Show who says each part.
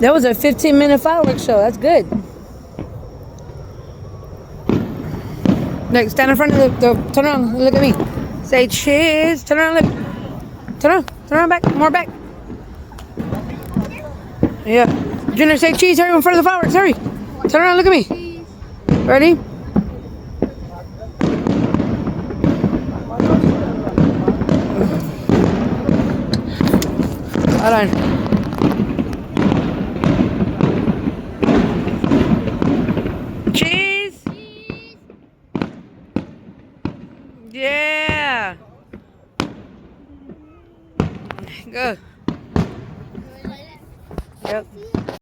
Speaker 1: That was a 15-minute fireworks show. That's good. Look, stand in front of the turn around. Look at me. Say cheese. Turn around. Look. Turn around back. More back. Yeah. Junior, say cheese. Hurry in front of the fireworks. Hurry. Turn around. Look at me. Ready? Hold on. Cheese. Yeah. Go. Yep.